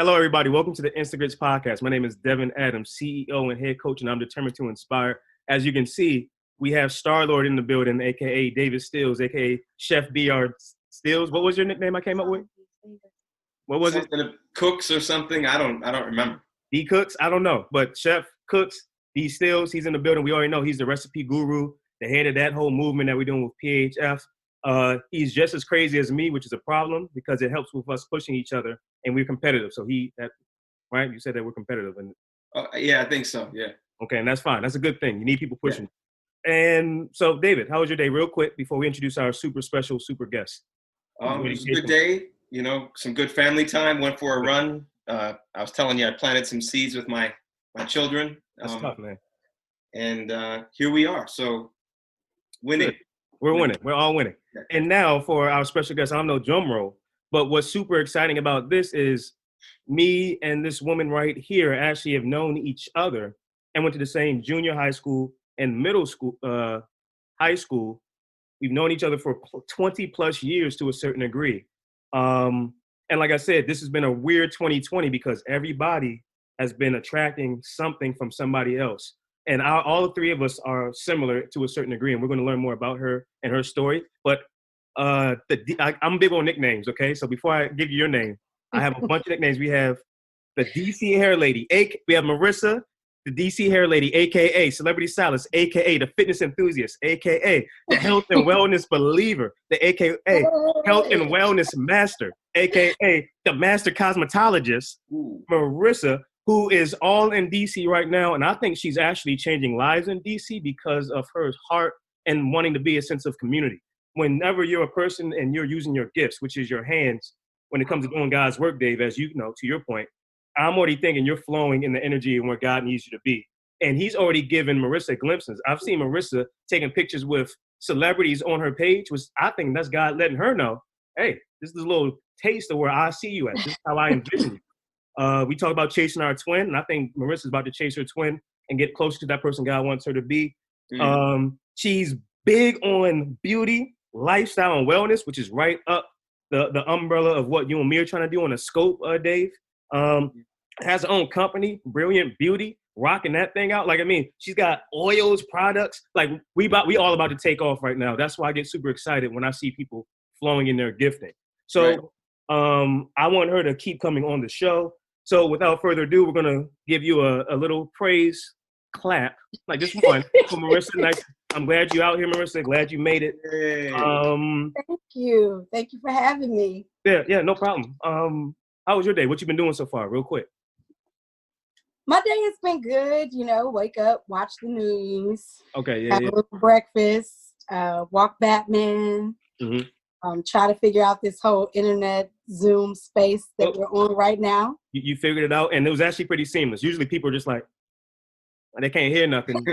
Hello, everybody. Welcome to the Instagrits podcast. My name is Devin Adams, CEO and head coach, and I'm determined to inspire. As you can see, we have Star-Lord in the building, a.k.a. David Stills, a.k.a. Chef B.R. Stills. What was your nickname I came up with? What was something it? Cooks or something? I don't remember. D Cooks? I don't know. But Chef Cooks, D Stills, he's in the building. We already know he's the recipe guru, the head of that whole movement that we're doing with PHF. He's just as crazy as me, which is a problem because it helps with us pushing each other, and we're competitive. So right? You said that we're competitive. And yeah, I think so. Yeah. Okay, and that's fine. That's a good thing. You need people pushing. Yeah. And so, David, how was your day? Real quick before we introduce our super special super guest. It was a good day. You know, some good family time. Went for a run. I was telling you, I planted some seeds with my children. That's tough, man. And here we are. So winning. Good. We're winning. We're all winning. And now for our special guest, I don't know drum roll, but what's super exciting about this is me and this woman right here actually have known each other and went to the same junior high school and middle school, high school. We've known each other for 20 plus years to a certain degree. And like I said, this has been a weird 2020 because everybody has been attracting something from somebody else. And all three of us are similar to a certain degree, and we're going to learn more about her and her story. But I'm big on nicknames, okay? So before I give you your name, I have a bunch of nicknames. We have the DC Hair Lady. We have Marissa, the DC Hair Lady, a.k.a. Celebrity Stylist, a.k.a. the Fitness Enthusiast, a.k.a. the Health and Wellness Believer, the a.k.a. Health and Wellness Master, a.k.a. the Master Cosmetologist, Marissa, who is all in DC right now. And I think she's actually changing lives in DC because of her heart and wanting to be a sense of community. Whenever you're a person and you're using your gifts, which is your hands, when it comes to doing God's work, Dave, as you know, to your point, I'm already thinking you're flowing in the energy and where God needs you to be. And he's already given Marissa glimpses. I've seen Marissa taking pictures with celebrities on her page, which I think that's God letting her know, hey, this is a little taste of where I see you at. This is how I envision you. We talk about chasing our twin, and I think Marissa's about to chase her twin and get closer to that person God wants her to be. She's big on beauty, lifestyle, and wellness, which is right up the umbrella of what you and me are trying to do on a scope, Dave. Has her own company, Brilliant Beauty, rocking that thing out. Like, I mean, she's got oils, products. Like, we all about to take off right now. That's why I get super excited when I see people flowing in their gifting. So I want her to keep coming on the show. So without further ado, we're going to give you a little praise clap, like just one for Marissa. Nice. I'm glad you're out here, Marissa. Glad you made it. Hey. Thank you. Thank you for having me. Yeah, no problem. How was your day? What you been doing so far, real quick? My day has been good. You know, wake up, watch the news. Okay, have a little breakfast, walk Batman. Try to figure out this whole internet Zoom space that we're on right now. You figured it out, and it was actually pretty seamless. Usually people are just like, they can't hear nothing.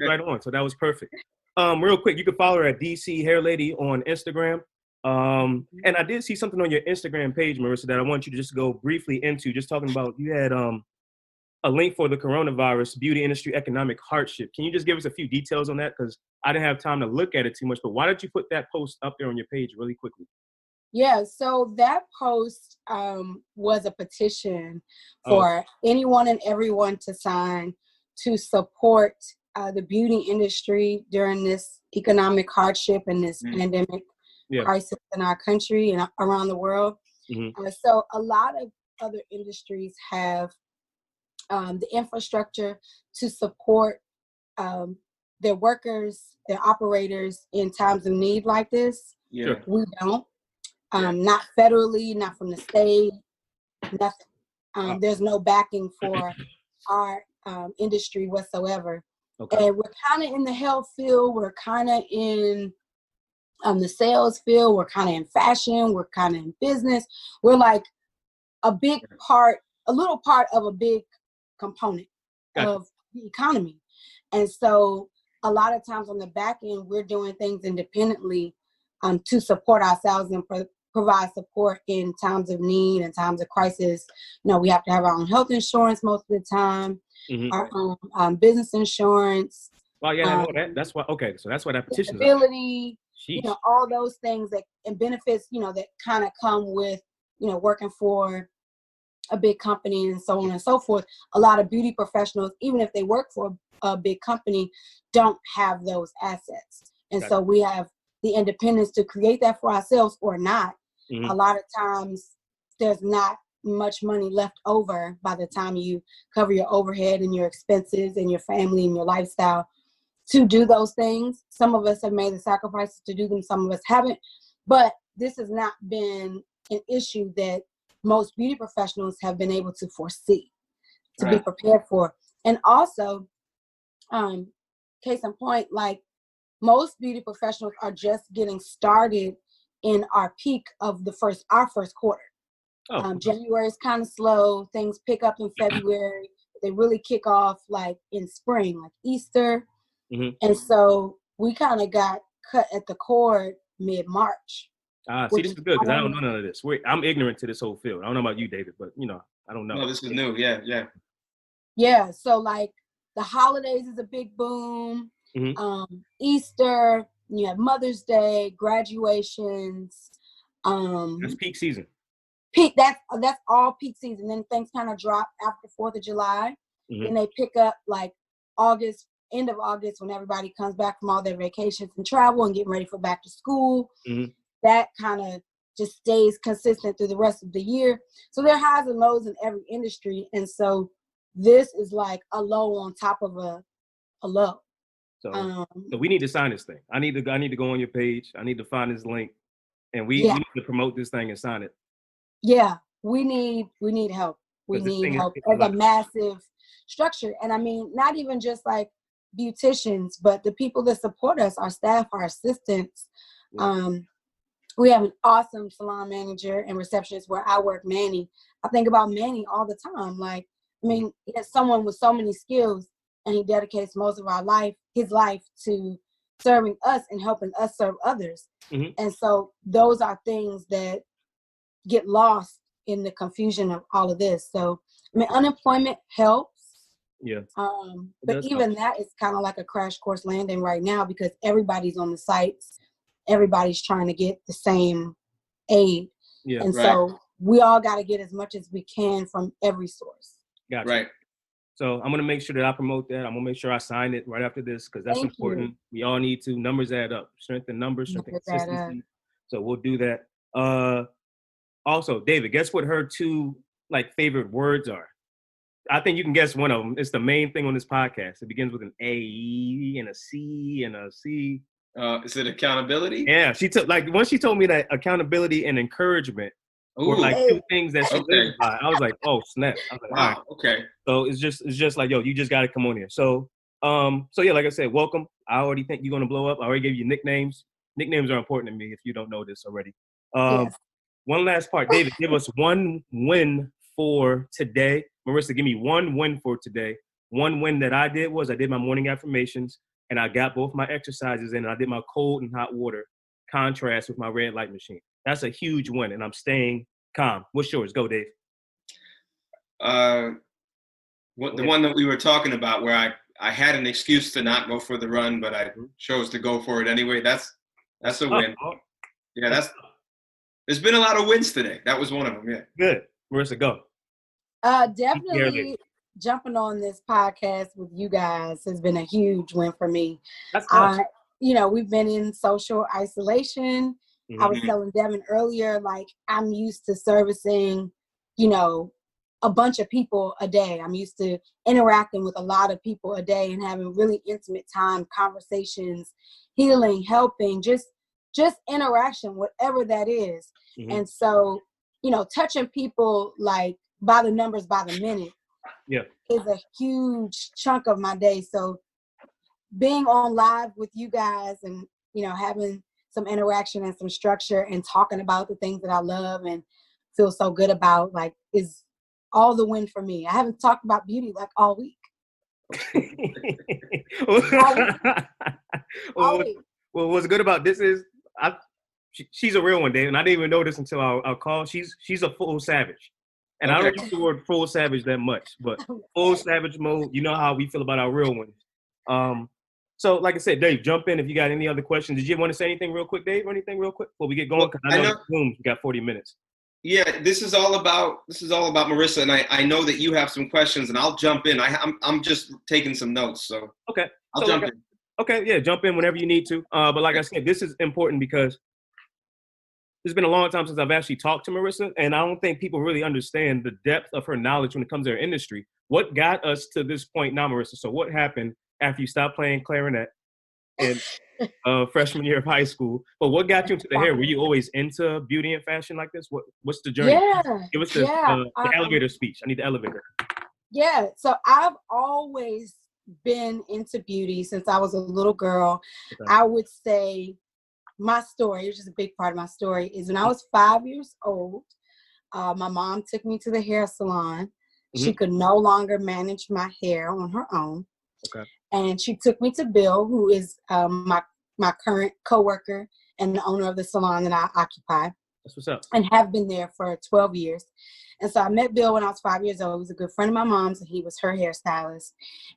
Right on, so that was perfect. Real quick, you can follow her at DC Hair Lady on Instagram. And I did see something on your Instagram page, Marissa, that I want you to just go briefly into, just talking about, you had a link for the coronavirus beauty industry economic hardship. Can you just give us a few details on that? Because I didn't have time to look at it too much, but why don't you put that post up there on your page really quickly? Yeah, so that post was a petition for anyone and everyone to sign to support the beauty industry during this economic hardship and this pandemic crisis in our country and around the world. So a lot of other industries have the infrastructure to support their workers, their operators in times of need like this. We don't. Not federally, not from the state, nothing. There's no backing for our industry whatsoever. And we're kind of in the health field. We're kind of in the sales field. We're kind of in fashion. We're kind of in business. We're like a little part of a big component of the economy. And so a lot of times on the back end, we're doing things independently to support ourselves and provide support in times of need and times of crisis. You know, we have to have our own health insurance most of the time, our own business insurance. Well, yeah, I know that's why. Okay, so that's why that petition is. Disability, you know, all those things that and benefits, you know, that kind of come with, you know, working for a big company and so on and so forth. A lot of beauty professionals, even if they work for a big company, don't have those assets. And so we have the independence to create that for ourselves or not. A lot of times there's not much money left over by the time you cover your overhead and your expenses and your family and your lifestyle to do those things. Some of us have made the sacrifices to do them. Some of us haven't. But this has not been an issue that most beauty professionals have been able to foresee, to be prepared for. And also, case in point, like most beauty professionals are just getting started in our peak of our first quarter. January is kind of slow. Things pick up in February. They really kick off like in spring, like Easter. And so we kind of got cut at the cord mid-March. See, this is good because I don't know none of this. I'm ignorant to this whole field. I don't know about you, David, but I don't know. No, this is new. Yeah. Yeah. So like the holidays is a big boom. Easter, you have Mother's Day, graduations. That's peak season. That's all peak season. Then things kind of drop after 4th of July. And they pick up like August, end of August, when everybody comes back from all their vacations and travel and getting ready for back to school. That kind of just stays consistent through the rest of the year. So there are highs and lows in every industry. And so this is like a low on top of a low. So we need to sign this thing. I need to go on your page. I need to find this link, and we need to promote this thing and sign it. Yeah, we need help. We need help as a massive structure. And I mean, not even just like beauticians, but the people that support us, our staff, our assistants. We have an awesome salon manager and receptionist where I work, Manny. I think about Manny all the time. Like, I mean, he's someone with so many skills, and he dedicates most of his life to serving us and helping us serve others. And so those are things that get lost in the confusion of all of this. So, I mean, unemployment helps. But even that is kind of like a crash course landing right now because everybody's on the sites. Everybody's trying to get the same aid. So we all got to get as much as we can from every source. Gotcha. Right. So I'm going to make sure that I promote that. I'm going to make sure I sign it right after this because that's important. We all need to. Numbers add up. Strength in numbers, strength in consistency. So we'll do that. Also, David, guess what her two favorite words are? I think you can guess one of them. It's the main thing on this podcast. It begins with an A and a C and a C. Is it accountability? Yeah, once she told me that accountability and encouragement were two things that she lived by. I was like, oh snap! I was like, wow, all right. Okay. So it's just like, yo, you just got to come on here. So yeah, like I said, welcome. I already think you're gonna blow up. I already gave you nicknames. Nicknames are important to me. If you don't know this already. One last part, David, give us one win for today. Marissa, give me one win for today. One win that I did my morning affirmations and I got both my exercises in and I did my cold and hot water contrast with my red light machine. That's a huge win and I'm staying calm. What's yours? Go, Dave. The one that we were talking about where I had an excuse to not go for the run, but I chose to go for it anyway. That's a win. Yeah, there's been a lot of wins today. That was one of them, yeah. Good. Marissa, go. Definitely jumping on this podcast with you guys has been a huge win for me. That's awesome. We've been in social isolation. I was telling Devin earlier, like I'm used to servicing, a bunch of people a day. I'm used to interacting with a lot of people a day and having really intimate time, conversations, healing, helping, just interaction, whatever that is. And so, touching people like by the numbers, by the minute is a huge chunk of my day. So being on live with you guys and, having some interaction and some structure and talking about the things that I love and feel so good about, like, is all the win for me. I haven't talked about beauty like all week. Well, what's good about this is she's a real one, Dave, and I didn't even know this until our call. She's a full savage. And I don't use the word full savage that much, but full savage mode, you know how we feel about our real ones. So like I said, Dave, jump in if you got any other questions. Did you want to say anything real quick, Dave, or anything real quick before we get going? Because I know we got 40 minutes. Yeah, this is all about Marissa, and I know that you have some questions, and I'll jump in. I'm just taking some notes, so Okay. I'll jump in. Okay, yeah, jump in whenever you need to. But like I said, this is important because it's been a long time since I've actually talked to Marissa, and I don't think people really understand the depth of her knowledge when it comes to her industry. What got us to this point now, Marissa? So what happened after you stopped playing clarinet in freshman year of high school? But what got you into the hair? Were you always into beauty and fashion like this? What's the journey? Yeah, Give us the elevator speech. I need the elevator. Yeah, so I've always been into beauty since I was a little girl. Okay. I would say my story, which is a big part of my story, is when I was 5 years old, my mom took me to the hair salon. Mm-hmm. She could no longer manage my hair on her own. Okay. And she took me to Bill, who is my current coworker and the owner of the salon that I occupy. That's what's up. And have been there for 12 years. And so I met Bill when I was 5 years old. He was a good friend of my mom's, and he was her hairstylist.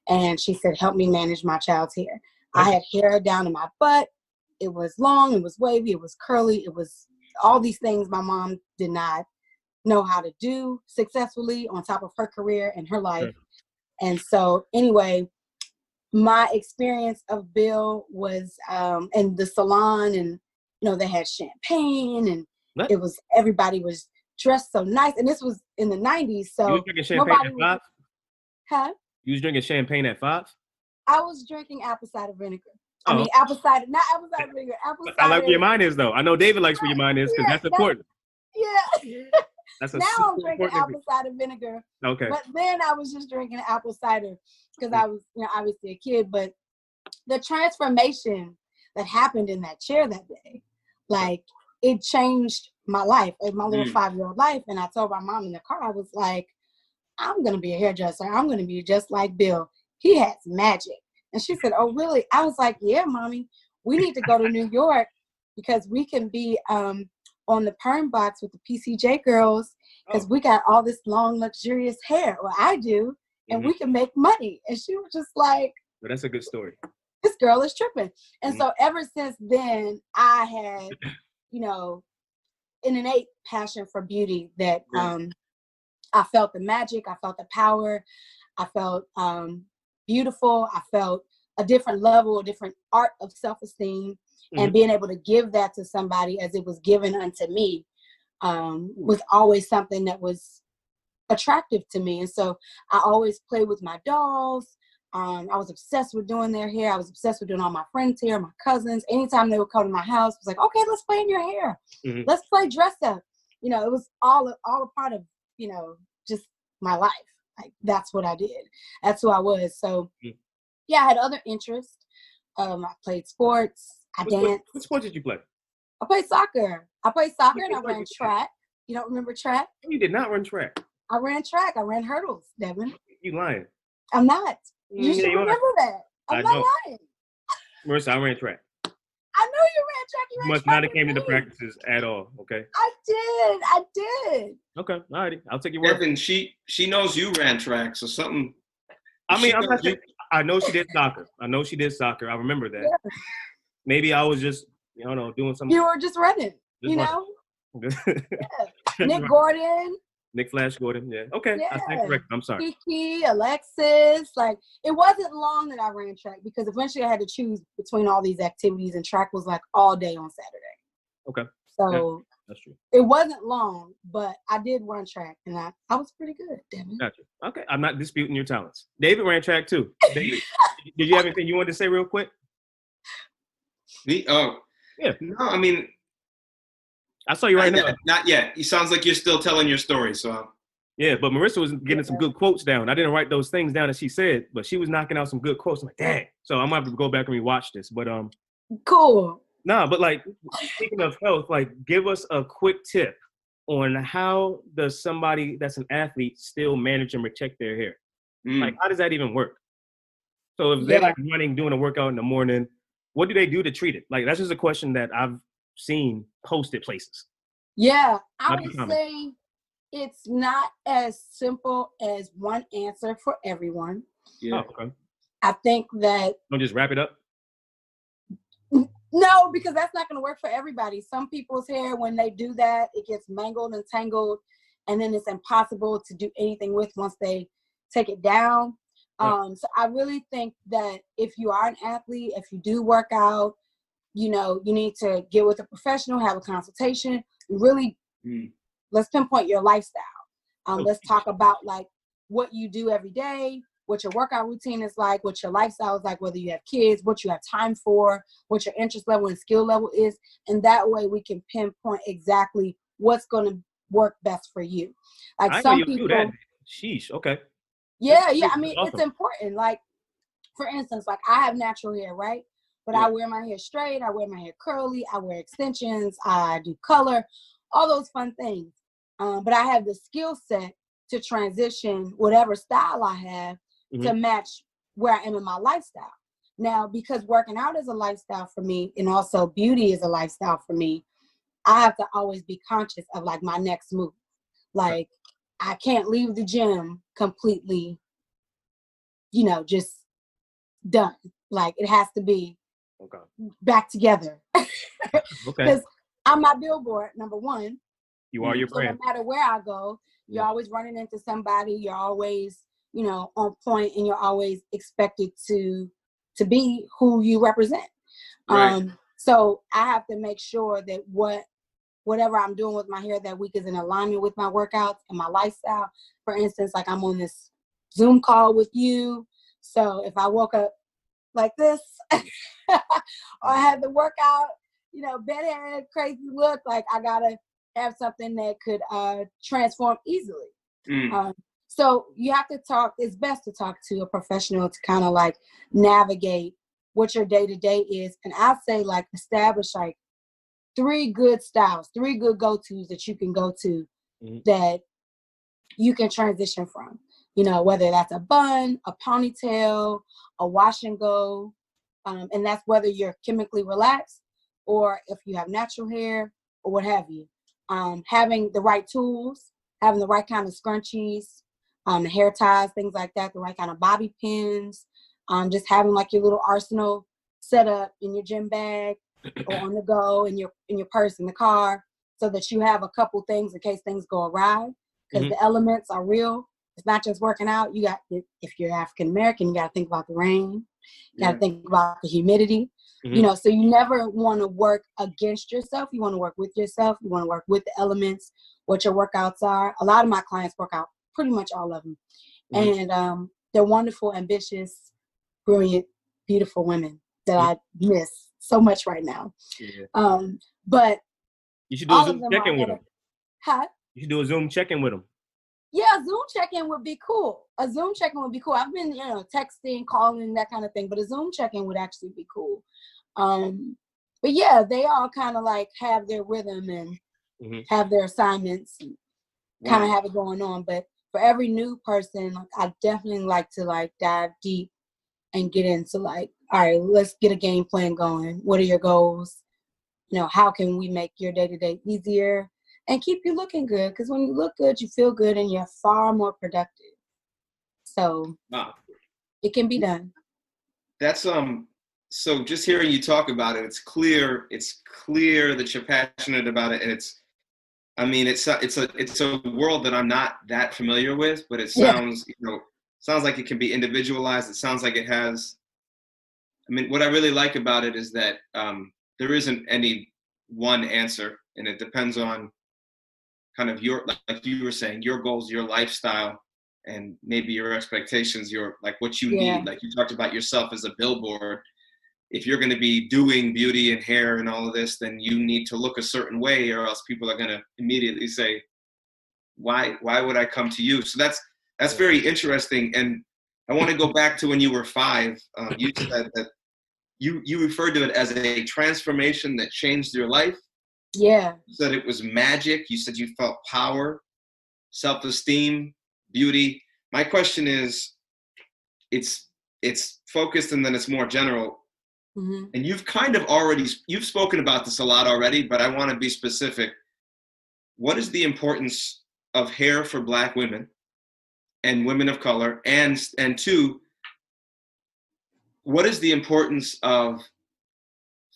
And she said, help me manage my child's hair. Okay. I had hair down in my butt. It was long, it was wavy, it was curly, it was all these things my mom did not know how to do successfully on top of her career and her life. Okay. And so anyway, my experience of Bill was in the salon, and they had champagne, and it was, everybody was dressed so nice, and this was in the 90s. So you was drinking champagne at 5? Huh? You was drinking champagne at 5? I was drinking apple cider vinegar. I mean, apple cider, not apple cider vinegar. Apple cider. I like where your mind is, though. I know David likes where your mind is because that's important. Yeah. That's now I'm drinking apple cider vinegar. Okay. But then I was just drinking apple cider because I was, obviously a kid. But the transformation that happened in that chair that day, like, it changed my life, my little 5-year-old life. And I told my mom in the car, I was like, I'm going to be a hairdresser. I'm going to be just like Bill. He has magic. And she said, oh, really? I was like, yeah, mommy, we need to go to New York because we can be on the perm box with the PCJ girls because we got all this long, luxurious hair. Well, I do. And we can make money. And she was just like, well, that's a good story. This girl is tripping. And so ever since then, I had, an innate passion for beauty that I felt the magic. I felt the power. I felt beautiful. I felt a different level, a different art of self-esteem, and being able to give that to somebody as it was given unto me was always something that was attractive to me. And so I always played with my dolls. I was obsessed with doing their hair. I was obsessed with doing all my friends' hair, my cousins. Anytime they would come to my house, it was like, okay, let's play in your hair. Let's play dress up. It was all a part of, just my life. Like, that's what I did. That's who I was. So, yeah, I had other interests. I played sports. I danced. What sport did you play? I played soccer. And I ran track. You don't remember track? You did not run track. I ran track. I ran hurdles, Devin. You lying. I'm not. You should remember that. I'm not lying. Marissa, I ran track. I know you ran track. You must not have came to the practices at all, okay? I did. Okay, all righty. I'll take your word. Devin, she knows you ran track, so something. I mean, I'm not saying, I know she did soccer. I remember that. Yeah. Maybe I was just, doing something. You were just running, Yeah. Nick Gordon. Nick Flash Gordon, yeah. Okay, yeah. I stand corrected. I'm sorry. Kiki, Alexis. Like, it wasn't long that I ran track because eventually I had to choose between all these activities, and track was like all day on Saturday. Okay. So that's true. It wasn't long, but I did run track, and I was pretty good, Devin. Gotcha. Okay, I'm not disputing your talents. David ran track too. David, did you have anything you wanted to say real quick? Me? Oh. Yeah. No, I mean, I saw you right now. Not yet. It sounds like you're still telling your story. So. Yeah, but Marissa was getting some good quotes down. I didn't write those things down that she said, but she was knocking out some good quotes. I'm like, dang. So I'm gonna have to go back and rewatch this. But cool. Nah, but like, speaking of health, like, give us a quick tip on how does somebody that's an athlete still manage and protect their hair? Like, how does that even work? So if they're like running, doing a workout in the morning, what do they do to treat it? Like, that's just a question that I've seen posted places. Yeah, I would say it's not as simple as one answer for everyone. Yeah. Oh, okay. I think that. Don't just wrap it up? No, because that's not going to work for everybody. Some people's hair, when they do that, it gets mangled and tangled, and then it's impossible to do anything with once they take it down. So I really think that if you are an athlete, if you do work out, you need to get with a professional, have a consultation, really let's pinpoint your lifestyle. Let's talk about like what you do every day, what your workout routine is like, what your lifestyle is like, whether you have kids, what you have time for, what your interest level and skill level is. And that way we can pinpoint exactly what's going to work best for you. Like I some know you people, do that. Sheesh. Okay. yeah. I mean, awesome. It's important. Like, for instance, like I have natural hair, right? But I wear my hair straight. I wear my hair curly. I wear extensions. I do color, all those fun things. But I have the skill set to transition whatever style I have to match where I am in my lifestyle. Now, because working out is a lifestyle for me and also beauty is a lifestyle for me, I have to always be conscious of like my next move. Like I can't leave the gym completely, just done. Like it has to be back together. Because I'm my billboard, number one. You are your brand. No matter where I go, you're always running into somebody. You're always, on point, and you're always expected to be who you represent. Right. So I have to make sure that whatever I'm doing with my hair that week is in alignment with my workouts and my lifestyle. For instance, like I'm on this Zoom call with you. So if I woke up like this, or I had to work out, bedhead, crazy look, like I gotta have something that could transform easily. So you have to talk, it's best to talk to a professional to kind of like navigate what your day-to-day is. And I'd say like establish like 3 good styles, 3 good go-tos that you can go to that you can transition from. Whether that's a bun, a ponytail, a wash and go. And that's whether you're chemically relaxed or if you have natural hair or what have you. Having the right tools, having the right kind of scrunchies, hair ties, things like that, the right kind of bobby pins, just having like your little arsenal set up in your gym bag or on the go in your purse in the car so that you have a couple things in case things go awry because the elements are real. It's not just working out. If you're African American, you got to think about the rain. You got to think about the humidity. So you never want to work against yourself. You want to work with yourself. You want to work with the elements, what your workouts are. A lot of my clients work out, pretty much all of them. And they're wonderful, ambitious, brilliant, beautiful women that I miss so much right now. But you should do a Zoom check-in with them. Huh? You should do a Zoom check-in with them. Yeah, a Zoom check-in would be cool. A Zoom check-in would be cool. I've been, texting, calling, that kind of thing, but a Zoom check-in would actually be cool. But yeah, they all kind of like have their rhythm and have their assignments and kind of have it going on. But for every new person, I definitely like to like dive deep and get into like, all right, let's get a game plan going. What are your goals? How can we make your day-to-day easier and keep you looking good? Because when you look good, you feel good and you're far more productive. So it can be done. That's so just hearing you talk about it, it's clear that you're passionate about it, and it's a world that I'm not that familiar with, but it sounds sounds like it can be individualized. It sounds like it has. What I really like about it is that there isn't any one answer, and it depends on kind of your, like you were saying, your goals, your lifestyle, and maybe your expectations, your like what you need. Like you talked about yourself as a billboard. If you're going to be doing beauty and hair and all of this, then you need to look a certain way, or else people are going to immediately say, why would I come to you? So that's very interesting. And I want to go back to when you were 5. You said that you referred to it as a transformation that changed your life. Yeah. You said it was magic. You said you felt power, self-esteem, beauty. My question is, it's focused and then it's more general. And you've kind of you've spoken about this a lot already, but I want to be specific. What is the importance of hair for Black women and women of color? And 2, what is the importance of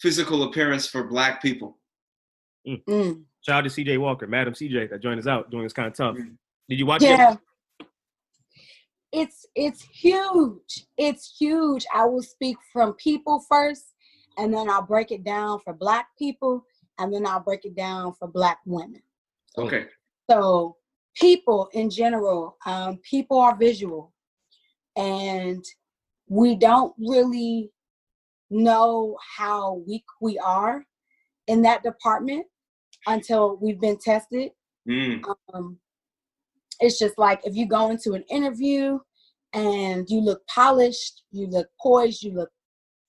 physical appearance for Black people. Shout out to CJ Walker, Madam CJ, that joined us out doing this kind of tough. Did you watch it? It's huge. It's huge. I will speak from people first, and then I'll break it down for Black people, and then I'll break it down for Black women. Okay. So people in general, people are visual, and we don't really know how weak we are in that department until we've been tested. It's just like if you go into an interview and you look polished, you look poised, you look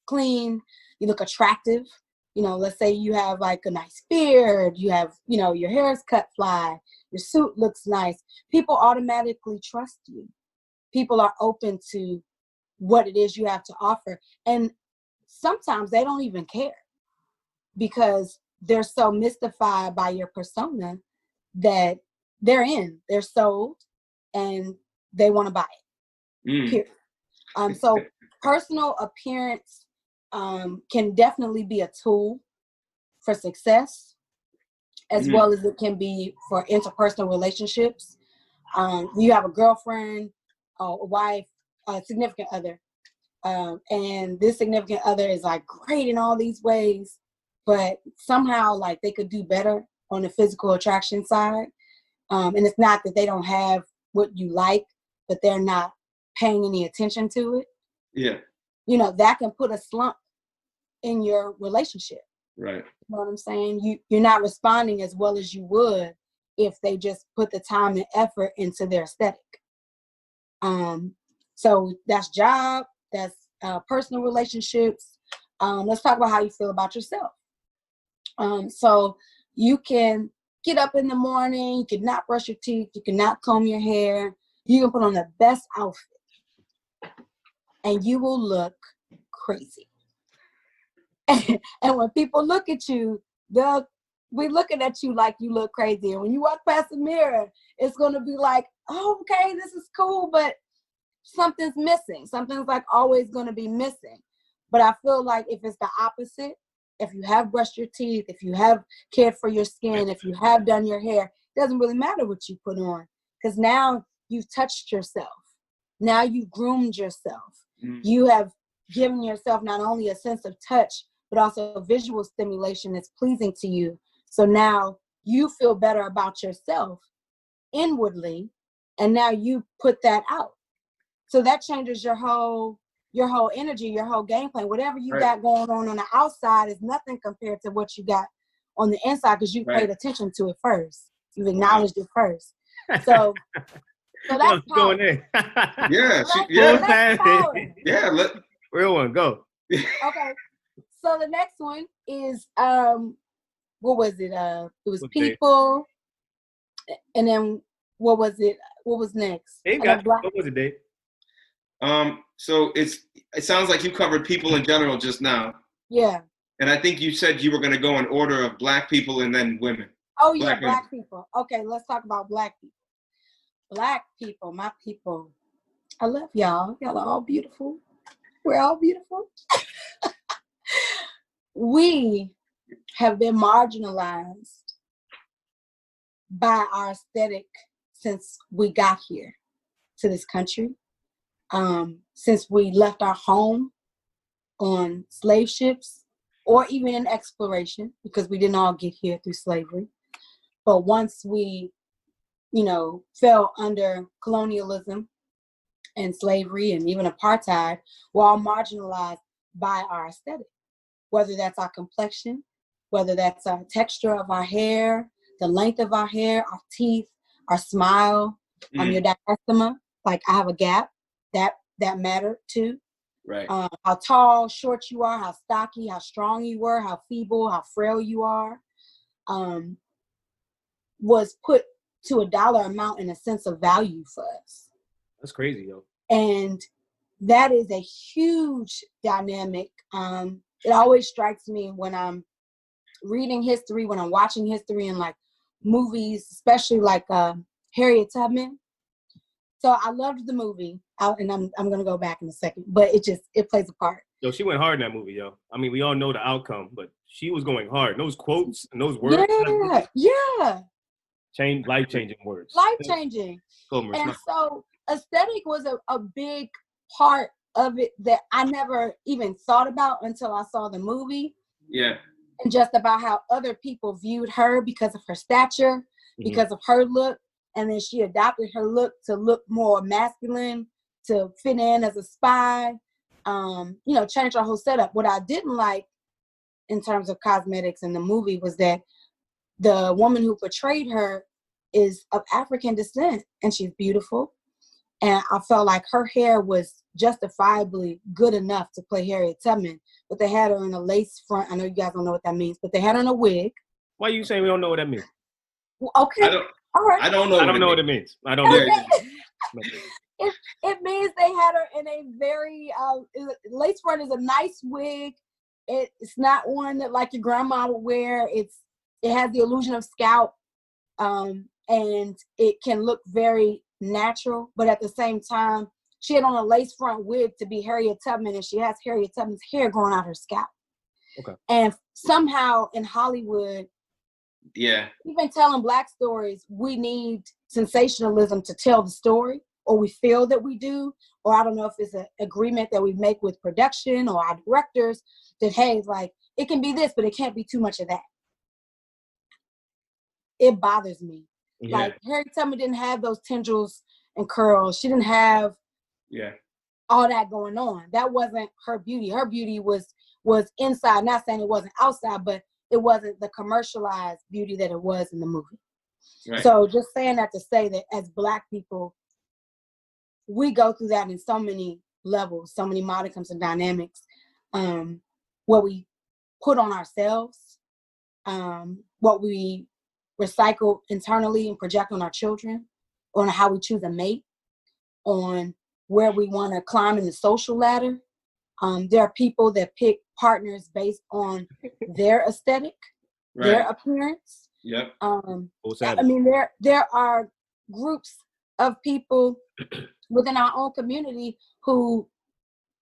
clean, you look attractive. You know, let's say you have like a nice beard, you have, you know, your hair is cut fly, your suit looks nice. People automatically trust you. People are open to what it is you have to offer. And sometimes they don't even care because they're so mystified by your persona that they're sold, and they want to buy it. Period. So personal appearance can definitely be a tool for success, as well as it can be for interpersonal relationships. You have a girlfriend, a wife, a significant other, and this significant other is like great in all these ways, but somehow like they could do better on the physical attraction side. And it's not that they don't have what you like, but they're not paying any attention to it. Yeah. You know, that can put a slump in your relationship. Right. You know what I'm saying? You're not responding as well as you would if they just put the time and effort into their aesthetic. So that's job, that's personal relationships. Let's talk about how you feel about yourself. So you can get up in the morning, you can not brush your teeth, you can not comb your hair, you can put on the best outfit, and you will look crazy. And when people look at you, they'll be looking at you like you look crazy. And when you walk past the mirror, it's going to be like, oh, okay, this is cool, but something's missing. Something's like always going to be missing. But I feel like if it's the opposite, if you have brushed your teeth, if you have cared for your skin, if you have done your hair, it doesn't really matter what you put on, because now you've touched yourself. Now you've groomed yourself. You have given yourself not only a sense of touch, but also visual stimulation that's pleasing to you. So now you feel better about yourself inwardly, and now you put that out. So that changes your whole energy, your whole game plan. Whatever you got going on the outside is nothing compared to what you got on the inside, because you paid attention to it first. You've acknowledged it first. So that's going in. Yeah. That's power. Yeah. Real one, go. Okay. So the next one is what was it? It was people, and then what was it? What was next? What was it, Dave? So it sounds like you covered people in general just now. Yeah. And I think you said you were going to go in order of Black people and then women. Oh yeah, Black people. Okay, let's talk about Black people. Black people, my people. I love y'all. Y'all are all beautiful. We're all beautiful. We have been marginalized by our aesthetic since we got here to this country. Since we left our home on slave ships, or even in exploration, because we didn't all get here through slavery. But once we, fell under colonialism and slavery and even apartheid, we're all marginalized by our aesthetic, whether that's our complexion, whether that's our texture of our hair, the length of our hair, our teeth, our smile, your diastema. Like I have a gap, that mattered too. Right. How tall, short you are, how stocky, how strong you were, how feeble, how frail you are, was put to a dollar amount and a sense of value for us. That's crazy, yo. And that is a huge dynamic. It always strikes me when I'm reading history, when I'm watching history and like movies, especially like Harriet Tubman. So I loved the movie, and I'm going to go back in a second, but it plays a part. Yo, she went hard in that movie, yo. I mean, we all know the outcome, but she was going hard. And those quotes and those words. Yeah. Life-changing words. Life-changing. And so aesthetic was a big part of it that I never even thought about until I saw the movie. Yeah. And just about how other people viewed her because of her stature, because of her look. And then she adopted her look to look more masculine, to fit in as a spy, changed her whole setup. What I didn't like in terms of cosmetics in the movie was that the woman who portrayed her is of African descent, and she's beautiful. And I felt like her hair was justifiably good enough to play Harriet Tubman, but they had her in a lace front. I know you guys don't know what that means, but they had her in a wig. Why are you saying we don't know what that means? Well, okay. All right. I don't know what it means. I don't know. It means they had her in a very lace front is a nice wig. It's not one that like your grandma would wear. It has the illusion of scalp, and it can look very natural. But at the same time, she had on a lace front wig to be Harriet Tubman, and she has Harriet Tubman's hair growing out her scalp. Okay. And somehow in Hollywood, even telling Black stories, we need sensationalism to tell the story, or we feel that we do, or I don't know if it's an agreement that we make with production or our directors that, hey, like, it can be this, but it can't be too much of that. It bothers me. Yeah. Like, Harriet Tubman didn't have those tendrils and curls. She didn't have all that going on. That wasn't her beauty. Her beauty was inside. Not saying it wasn't outside, but it wasn't the commercialized beauty that it was in the movie. Right. So just saying that to say that as Black people, we go through that in so many levels, so many modicums and dynamics. What we put on ourselves, what we recycle internally and project on our children, on how we choose a mate, on where we want to climb in the social ladder. There are people that pick partners based on their aesthetic, their appearance. Yep. I mean, there are groups of people within our own community who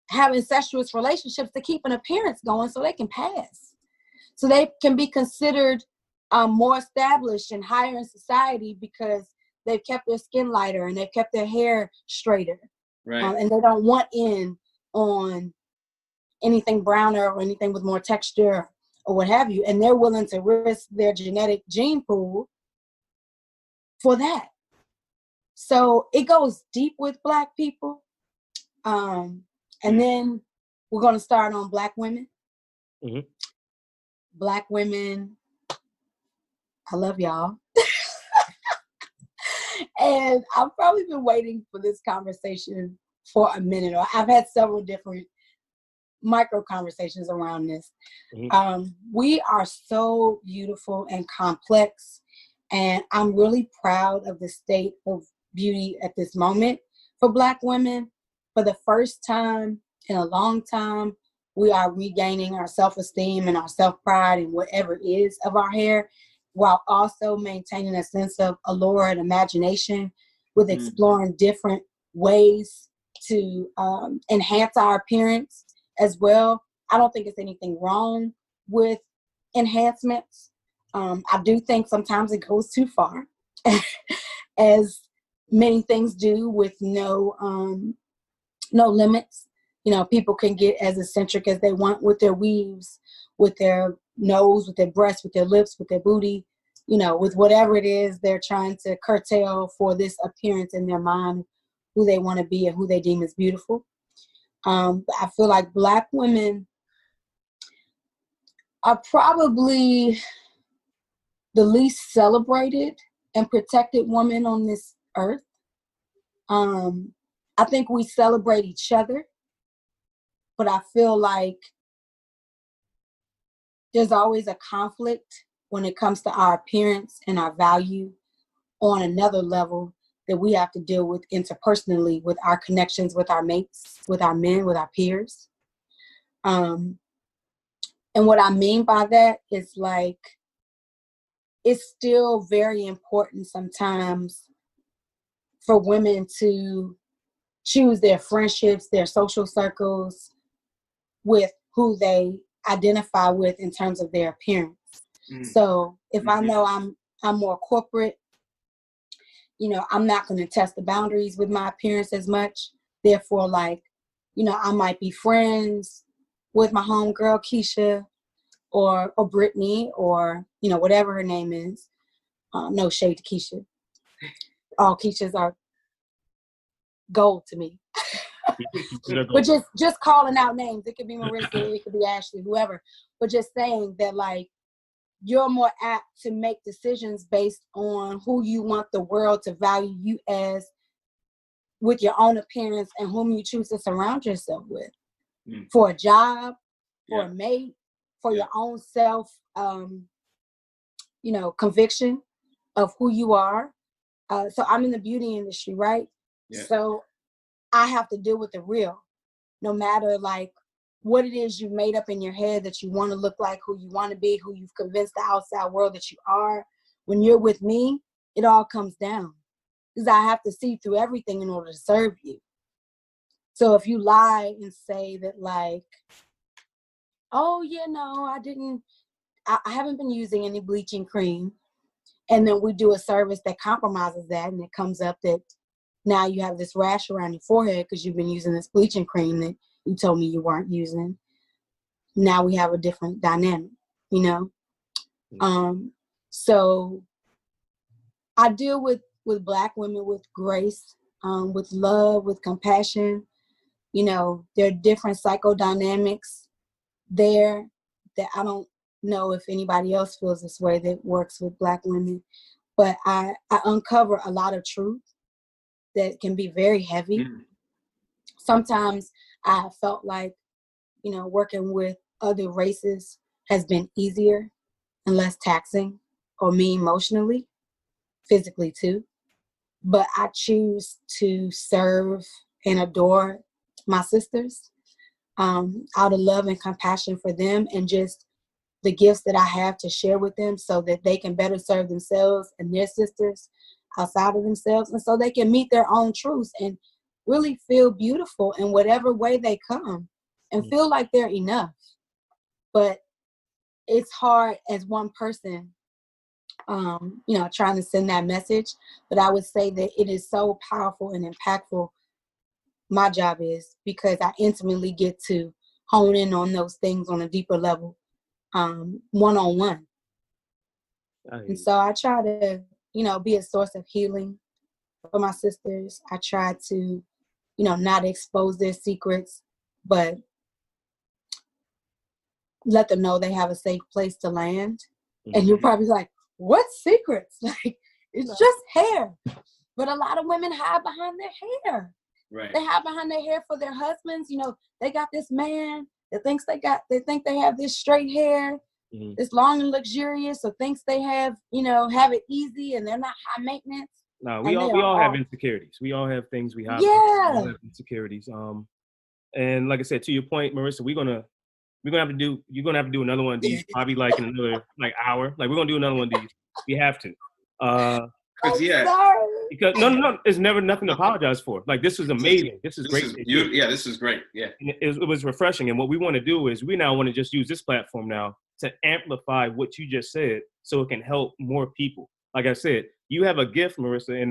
have incestuous relationships to keep an appearance going so they can pass. So they can be considered more established and higher in society because they've kept their skin lighter and they've kept their hair straighter. Right. And they don't want in on anything browner or anything with more texture or what have you. And they're willing to risk their genetic gene pool for that. So it goes deep with Black people. And then we're going to start on Black women. Mm-hmm. Black women, I love y'all. And I've probably been waiting for this conversation for a minute, or I've had several different micro conversations around this. Mm-hmm. We are so beautiful and complex, and I'm really proud of the state of beauty at this moment for Black women. For the first time in a long time, we are regaining our self-esteem and our self-pride and whatever it is of our hair, while also maintaining a sense of allure and imagination with exploring different ways to enhance our appearance as well. I don't think there's anything wrong with enhancements. I do think sometimes it goes too far, as many things do, with no limits. You know, people can get as eccentric as they want with their weaves, with their nose, with their breasts, with their lips, with their booty, you know, with whatever it is they're trying to curtail for this appearance in their mind, who they want to be and who they deem as beautiful. I feel like Black women are probably the least celebrated and protected woman on this earth. I think we celebrate each other, but I feel like there's always a conflict when it comes to our appearance and our value on another level that we have to deal with interpersonally with our connections with our mates, with our men, with our peers. And what I mean by that is, like, it's still very important sometimes for women to choose their friendships, their social circles, with who they identify with in terms of their appearance. So if I know I'm more corporate, you know, I'm not going to test the boundaries with my appearance as much. Therefore, like, you know, I might be friends with my homegirl Keisha or Brittany or, you know, whatever her name is. No shade to Keisha. All Keishas are gold to me. But just calling out names. It could be Marissa, it could be Ashley, whoever. But just saying that, like, you're more apt to make decisions based on who you want the world to value you as with your own appearance and whom you choose to surround yourself with. For a job, for a mate, for your own self, you know, conviction of who you are. So I'm in the beauty industry, right? Yeah. So I have to deal with the real, no matter like what it is you've made up in your head that you want to look like, who you want to be, who you've convinced the outside world that you are. When you're with me, it all comes down because I have to see through everything in order to serve you. So if you lie and say that like, oh yeah, no, I haven't been using any bleaching cream. And then we do a service that compromises that and it comes up that now you have this rash around your forehead because you've been using this bleaching cream that you told me you weren't using. Now we have a different dynamic, you know? So I deal with Black women with grace, with love, with compassion. You know, there are different psychodynamics there that I don't know if anybody else feels this way that works with Black women. But I uncover a lot of truth that can be very heavy. Sometimes I felt like, you know, working with other races has been easier and less taxing or me emotionally, physically too. But I choose to serve and adore my sisters out of love and compassion for them and just the gifts that I have to share with them so that they can better serve themselves and their sisters outside of themselves. And so they can meet their own truths and really feel beautiful in whatever way they come and feel like they're enough. But it's hard as one person, you know, trying to send that message. But I would say that it is so powerful and impactful. My job is because I intimately get to hone in on those things on a deeper level, one-on-one. And so I try to, you know, be a source of healing for my sisters. I try to, you know, not expose their secrets, but let them know they have a safe place to land. And you're probably like, what secrets? Like, it's just hair. But a lot of women hide behind their hair. Right. They hide behind their hair for their husbands. You know, they got this man that thinks they think they have this straight hair. It's long and luxurious, so thinks they have it easy and they're not high maintenance. No, we all have insecurities. We all have things we have. Yeah. We all have insecurities. And like I said, to your point, Marissa, you're gonna have to do another one of these probably like in another hour. Like we're gonna do another one of these. We have to. Because no, there's never nothing to apologize for. Like this was amazing. This is great. This is great. Yeah. And it was refreshing. And what we want to do is we now want to just use this platform now to amplify what you just said so it can help more people. Like I said, you have a gift, Marissa,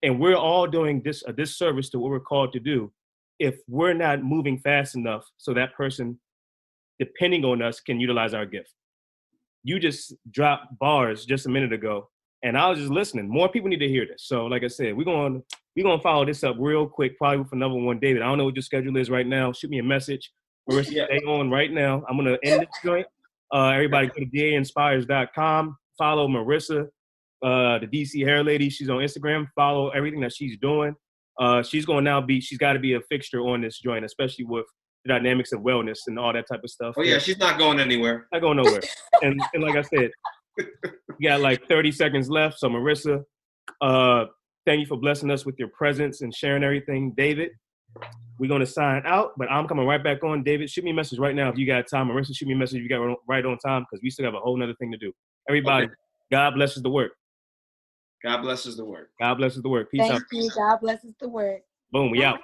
and we're all doing a disservice to what we're called to do if we're not moving fast enough so that person, depending on us, can utilize our gift. You just dropped bars just a minute ago, and I was just listening. More people need to hear this. So like I said, we're gonna follow this up real quick, probably with another one. David, I don't know what your schedule is right now. Shoot me a message. Marissa, stay on right now. I'm gonna end this joint. Everybody go to dainspires.com. Follow Marissa, the DC hair lady. She's on Instagram. Follow everything that she's doing. She's got to be a fixture on this joint, especially with the dynamics of wellness and all that type of stuff. Oh yeah, she's not going anywhere. Not going nowhere. and like I said, we got like 30 seconds left. So Marissa, thank you for blessing us with your presence and sharing everything. David, we're going to sign out, but I'm coming right back on. David, shoot me a message right now if you got time. Marissa, shoot me a message if you got right on time because we still have a whole nother thing to do. Everybody, okay. God blesses the work. God blesses the work. God blesses the work. Peace out. Thank you. God blesses the work. Boom, we out.